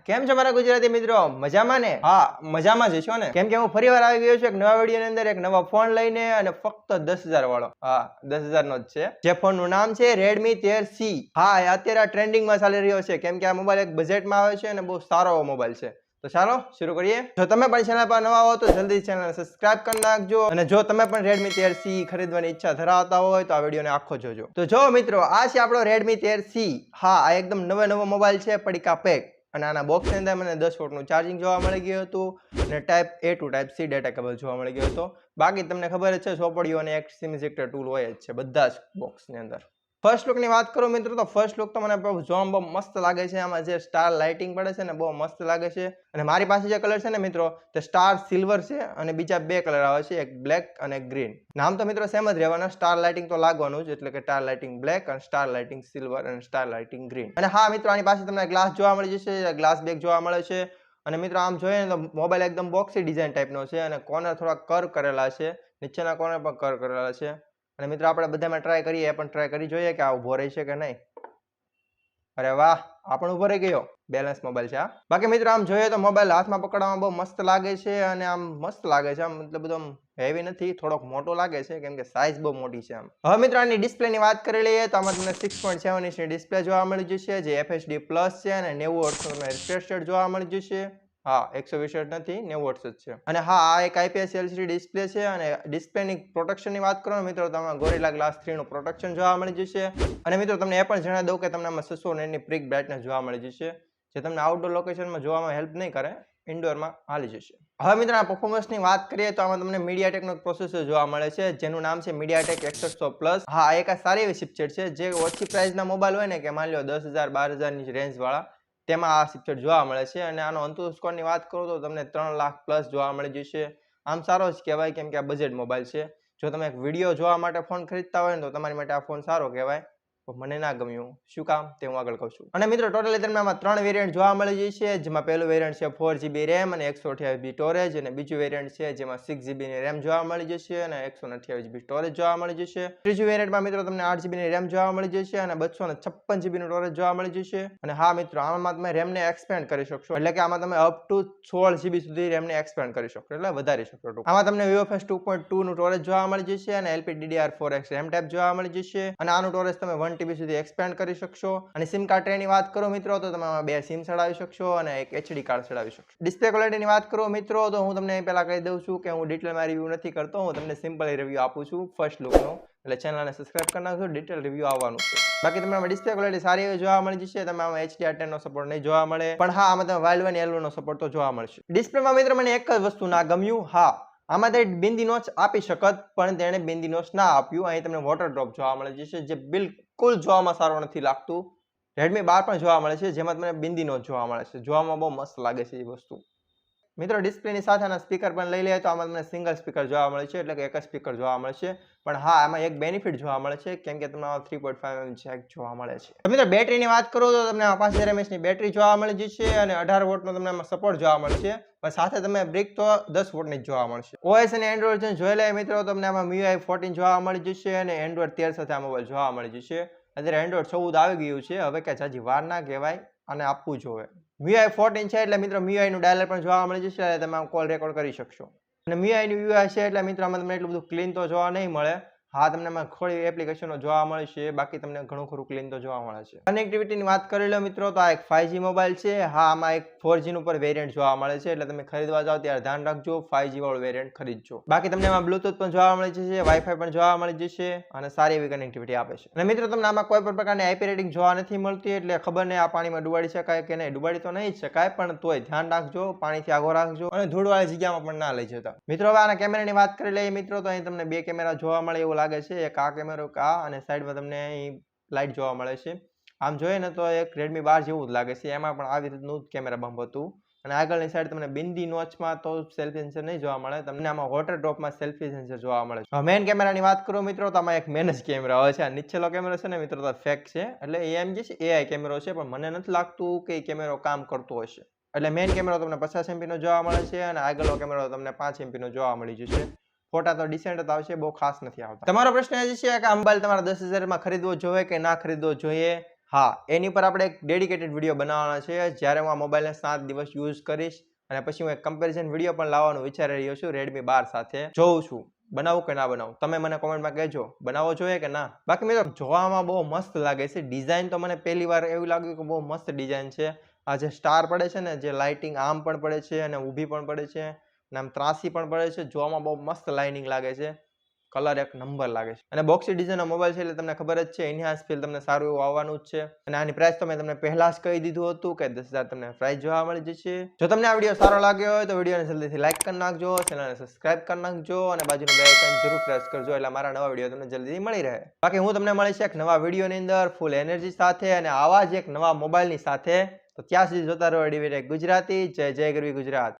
કેમ છો મારા ગુજરાતી મિત્રો? મજામાં ને? હા, મજામાં જ છો ને? કેમ કે હું ફરીવાર આવી ગયો છું એક નવા વિડીયોની અંદર એક નવા ફોન લઈને, અને ફક્ત 10,000 વાળો. હા, 10,000 નો જ છે. જે ફોનનું નામ છે Redmi 13C. હા, એ અત્યારે ટ્રેન્ડિંગમાં ચાલી રહ્યો છે, કેમ કે આ મોબાઈલ એક બજેટમાં આવે છે અને બહુ સારો એવો મોબાઈલ છે. તો ચાલો શરૂ કરીએ. જો તમે પણ ચેનલ પર નવા હો તો જલ્દી ચેનલને સબસ્ક્રાઇબ કરી નાખજો, અને જો તમે પણ Redmi 13C ખરીદવાની ઈચ્છા ધરાવતા હોય તો આ વિડીયોને આખો જોજો. તો જો મિત્રો, આ છે આપણો Redmi 13C. હા, આ એકદમ નવો મોબાઈલ છે, પડીકા પેક. અને આના બોક્સની અંદર મને 10 વોટનું ચાર્જિંગ જોવા મળી ગયું હતું, અને type A to type C data cable જોવા મળી ગયો હતો. બાકી તમને ખબર જ છે, ચોપડીઓ અને એક સિમ ઇજેક્ટર ટૂલ હોય જ છે બધા જ બોક્સની અંદર. ફર્સ્ટ લુકની વાત કરું મિત્રો, તો ફર્સ્ટ લુક તો મને જોવામાં બહુ મસ્ત લાગે છે. આમાં જે સ્ટાર લાઇટિંગ પડે છે ને, બહુ મસ્ત લાગે છે. અને મારી પાસે જે કલર છે ને મિત્રો, તે સ્ટાર સિલ્વર છે, અને બીજા બે કલર આવે છે, એક બ્લેક અને ગ્રીન. નામ તો મિત્રો સેમ જ રહેવાના, સ્ટાર લાઇટિંગ તો લાગવાનું જ, એટલે કે સ્ટાર લાઇટિંગ બ્લેક અને સ્ટાર લાઇટિંગ સિલ્વર અને સ્ટાર લાઇટિંગ ગ્રીન. અને હા મિત્રો, આની પાસે તમને ગ્લાસ જોવા મળી જશે, ગ્લાસ બેક જોવા મળે છે. અને મિત્રો આમ જોઈએ ને તો મોબાઈલ એકદમ બોક્સી ડિઝાઇન ટાઈપનો છે, અને કોર્નર થોડા કર્વ કરેલા છે, નીચેના કોર્નર પણ કર્વ કરેલા છે. અને મિત્રો આપણે બધામાં ટ્રાય કરીએ, પણ ટ્રાય કરી જોઈએ કે આ ઉભો રહી છે કે નહીં. અરે વાહ, આ પણ ઉભો રહી ગયો. બેલેન્સ મોબાઈલ છે આ. બાકી મિત્રો આમ જોઈએ તો મોબાઈલ હાથમાં પકડવામાં બહુ મસ્ત લાગે છે, અને આમ મસ્ત લાગે છે. આમ મતલબ બધું હેવી નથી, થોડોક મોટો લાગે છે, કેમ કે સાઇઝ બહુ મોટી છે આમ. હવે મિત્રો આની ડિસ્પ્લેની વાત કરી લઈએ તો આમાં તમને 6.7 ઇંચની ડિસ્પ્લે જોવા મળી જશે, જે FHD+ છે, અને 90 હર્ટ્ઝનું તમને રિફ્રેશ રેટ જોવા મળી જશે. હા, 120 હર્ટ્ઝ નથી, 90 હર્ટ્ઝ જ છે. અને હા, આ એક IPS LCD ડિસ્પ્લે છે, અને ડિસ્પ્લેની પ્રોટેક્શનની વાત કરો મિત્રો, તમને Gorilla Glass 3 નું પ્રોટેક્શન જોવા મળી જશે. અને મિત્રો તમને એ પણ જણાવી દઉં કે તમને આમાં 600 nits ની પ્રીક બ્રાઇટનેસ જોવા મળી જશે, જે તમને આઉટડોર લોકેશનમાં જોવામાં હેલ્પ નહીં કરે, ઇન્ડોરમાં હાલી જશે. હવે મિત્રો આ પરફોર્મન્સની વાત કરીએ તો આમાં તમને MediaTekનો પ્રોસેસર જોવા મળે છે, જેનું નામ છે MediaTek Extras 100 Plus. હા, એક આ સારી એવી ચિપસેટ છે, જે ઓછી પ્રાઇસના મોબાઈલ હોય ને, કે માની લો 10,000 12,000 ની રેન્જ વાળા, તેમાં આ ચિપસેટ જોવા મળે છે. અને આનો અંતુર સ્કોરની વાત કરું તો તમને 3 લાખ પ્લસ જોવા મળી જશે. આમ સારો જ કહેવાય, કેમ કે આ બજેટ મોબાઈલ છે. જો તમે એક વિડીયો જોવા માટે ફોન ખરીદતા હોય ને, તો તમારી માટે આ ફોન સારો કહેવાય. મને ના ગમ્યું, શું કામ તે હું આગળ કહું છું. અને મિત્રો ટોટલી તમને આમાં 3 વેરિયન્ટ જોવા મળી જશે, જેમાં પહેલું વેરિયન્ટ છે 4GB RAM અને 128GB સ્ટોરેજ, અને બીજું વેરિયન્ટ છે જેમાં 6GB ની RAM જોવા મળી જશે અને 128GB સ્ટોરેજ જોવા મળી જશે. ત્રીજું વેરિયન્ટમાં મિત્રો તમને 8GB ની RAM જોવા મળી જશે અને 256GB નું સ્ટોરેજ જોવા મળી જશે. અને હા મિત્રો, આમાં તમે RAM ને એક્સપેન્ડ કરી શકશો, એટલે કે આમાં તમે અપ ટુ 16GB સુધી RAM ને એક્સપેન્ડ કરી શકશો, એટલે વધારી શકશો. આમાં તમને UFS 2.2 નું સ્ટોરેજ જોવા મળી જશે, અને LPDDR4X RAM ટાઈપ જોવા મળી જશે, અને આનું સ્ટોરેજ તમે 1TB સુધી એક્સપેન્ડ કરી શકશો. અને સિમ કાર્ડ ટ્રેની વાત કરો મિત્રો, તો તમે બે સિમ ચડાવી શકશો અને એક HD કાર્ડ ચડાવી શકશો. ડિસ્પ્લે ક્વોલિટીની વાત કરો મિત્રો, તો હું તમને પહેલા કહી દઉં છું કે હું ડિટેલમાં રિવ્યુ નથી કરતો, હું તમને સિમ્પલ રિવ્યુ આપું છું ફર્સ્ટ લુકનો. એટલે ચેનલને સબસ્ક્રાઇબ કરી નાખજો, ડિટેલ રિવ્યુ આવવાનું છે. બાકી તમને ડિસ્પ્લે ક્વોલિટી સારી એવી જોવા મળી જશે. તમે આમાં HDR10 નો સપોર્ટ નહીં જોવા મળે, પણ હા, આમાં તમે Wild One Yellow નો સપોર્ટ તો જોવા મળશે. ડિસ્પ્લેમાં મિત્રો મને એક જ વસ્તુ ના ગમ્યું. હા, આમાં તે બિંદી નોચ આપી શકત, પણ તેણે બિંદી નોચ ના આપ્યું. અહીં તમને વોટર ડ્રોપ જોવા મળે જશે, જે બિલકુલ જોવામાં સારું નથી લાગતું. Redmi 12 પણ જોવા મળે છે, જેમાં તમને બિંદી નોચ જોવા મળે છે. જોવામાં બહુ મસ્ત લાગે છે એ વસ્તુ. મિત્રો ડિસ્પ્લેની સાથે આના સ્પીકર પણ લઈ લઈએ તો આમાં તમને સિંગલ સ્પીકર જોવા મળે છે, એટલે કે એક જ સ્પીકર જોવા મળે છે. પણ હા, આમાં એક બેનિફિટ જોવા મળે છે, કેમ કે તમને 3.5mm જેક જોવા મળે છે. મિત્રો બેટરીની વાત કરું તો તમને 5000 mAh ની બેટરી જોવા મળી જશે, અને 18 વોટનો તમને આમાં સપોર્ટ જોવા મળશે. પણ સાથે તમે બ્રિક તો 10 વોટની જ જોવા મળશે. OS અને Android જોઈ લઈએ મિત્રો, તમને આમાં MIUI 14 જોવા મળી જશે, અને Android 13 સાથે આ મોબાઈલ જોવા મળી જશે. અત્યારે Android 14 આવી ગયું છે, હવે કે હજી વાર ના કહેવાય, અને આપવું જોઈએ. MIUI 14 છે, એટલે મિત્રો MIUI નું ડાયલર પણ જોવા મળી જશે, એટલે તમે કોલ રેકોર્ડ કરી શકશો. અને MIUI નું UI છે, એટલે મિત્રો આમાં તમને એટલું બધું ક્લીન તો જોવા નહીં મળે. હા, તમને આમાં થોડી એપ્લિકેશનો જોવા મળે છે, બાકી તમને ઘણું ખરું ક્લીન તો જોવા મળે છે. કનેક્ટિવિટીની વાત કરી લો મિત્રો, તો આ એક 5G મોબાઈલ છે. હા, આમાં એક 4G નું પર વેરિયન્ટ જોવા મળે છે, એટલે તમે ખરીદવા જાઓ ત્યારે ધ્યાન રાખજો, 5G વાળું વેરિયન્ટ ખરીદજો. બાકી તમને આમાં બ્લુટૂથ પણ જોવા મળી જશે, વાઈફાઈ પણ જોવા મળી જશે, અને સારી એવી કનેક્ટિવિટી આપે છે. અને મિત્રો તમને આમાં કોઈ પણ પ્રકારની IP રેટિંગ જોવા નથી મળતી, એટલે ખબર નહીં આ પાણીમાં ડુબાડી શકાય કે નહીં. ડુબાડી તો નહીં જ શકાય, પણ તોય ધ્યાન રાખજો, પાણીથી આગો રાખજો, અને ધૂળવાળી જગ્યામાં પણ ના લઈ જતા. મિત્રો હવે આના કેમેરાની વાત કરી લઈએ મિત્રો, તો અહીં તમને બે કેમેરા જોવા મળે એવું લાગે છે. એક આ કેમેરો, આ, અને સાઈડમાં તમને અહીં લાઇટ જોવા મળે છે. આમ જોઈએ ને તો એક Redmi 12 જેવું જ લાગે છે, એમાં પણ આવી રીતનું જ કેમેરા બમ્પ હતું. અને આગળની સાઈડ તમને બિંદી નોચમાં તો સેલ્ફી સેન્સર નહીં જોવા મળે, તમને આમાં વોટર ડ્રોપમાં સેલ્ફી સેન્સર જોવા મળે છે. મેઇન કેમેરાની વાત કરું મિત્રો, તો આમાં એક મેન જ કેમેરા હોય છે. આ નીચેનો કેમેરો છે ને મિત્રો, તો ફેક છે, એટલે એમ જે છે AI કેમેરો છે, પણ મને નથી લાગતું કે એ કેમેરો કામ કરતો હશે. એટલે મેઇન કેમેરો તમને 50MP નો જોવા મળે છે, અને આગળનો કેમેરો તમને 5MP નો જોવા મળી જશે. ફોટા તો ડિસેન્ટ જ આવશે, બહુ ખાસ નથી આવતા. તમારો પ્રશ્ન એ છે કે આ મોબાઈલ તમારા 10,000 માં ખરીદવો જોઈએ કે ના ખરીદવો જોઈએ? હા, એની પર આપણે એક ડેડિકેટેડ વિડીયો બનાવવાનો છે, જ્યારે હું આ મોબાઈલને 7 દિવસ યુઝ કરીશ અને પછી હું એક કમ્પેરિઝન વિડીયો પણ લાવવાનું વિચારી રહ્યો છું Redmi 12 સાથે. જોઉં છું બનાવું કે ના બનાવું. તમે મને કોમેન્ટમાં કહેજો બનાવવો જોઈએ કે ના. બાકી મિત્રો જોવામાં બહુ મસ્ત લાગે છે. ડિઝાઇન તો મને પહેલી વાર એવું લાગ્યું કે બહુ મસ્ત ડિઝાઇન છે. આ જે સ્ટાર પડે છે ને, જે લાઇટિંગ આમ પણ પડે છે અને ઊભી પણ પડે છે અને આમ ત્રાસી પણ પડે છે, જોવામાં બહુ મસ્ત લાઇનિંગ લાગે છે. કલર એક નંબર લાગે છે અને બોક્સી ડિઝાઇનનો મોબાઈલ છે એટલે તમને ખબર જ છે એન્હાન્સ ફીલ તમને સારું એવું આવવાનું જ છે. અને આની પ્રાઇસ તો મેં તમને પહેલા જ કહી દીધું હતું કે 10,000 તમને પ્રાઇસ જોવા મળી જશે. જો તમને આ વિડીયો સારો લાગ્યો હોય તો વિડીયોને જલ્દીથી લાઈક કરી નાખજો, ચેનલને સબસ્ક્રાઇબ કરી નાખજો અને બાજુનું બેલ આઇકન જરૂર પ્રેસ કરજો એટલે મારા નવા વિડીયો તમને જલ્દીથી મળી રહે. બાકી હું તમને મળીશ એક નવા વિડીયોની અંદર ફૂલ એનર્જી સાથે અને આવા જ એક નવા મોબાઈલની સાથે. તો ત્યાં સુધી જોતા રહો DV Tech ગુજરાતી. જય જય ગરવી ગુજરાત.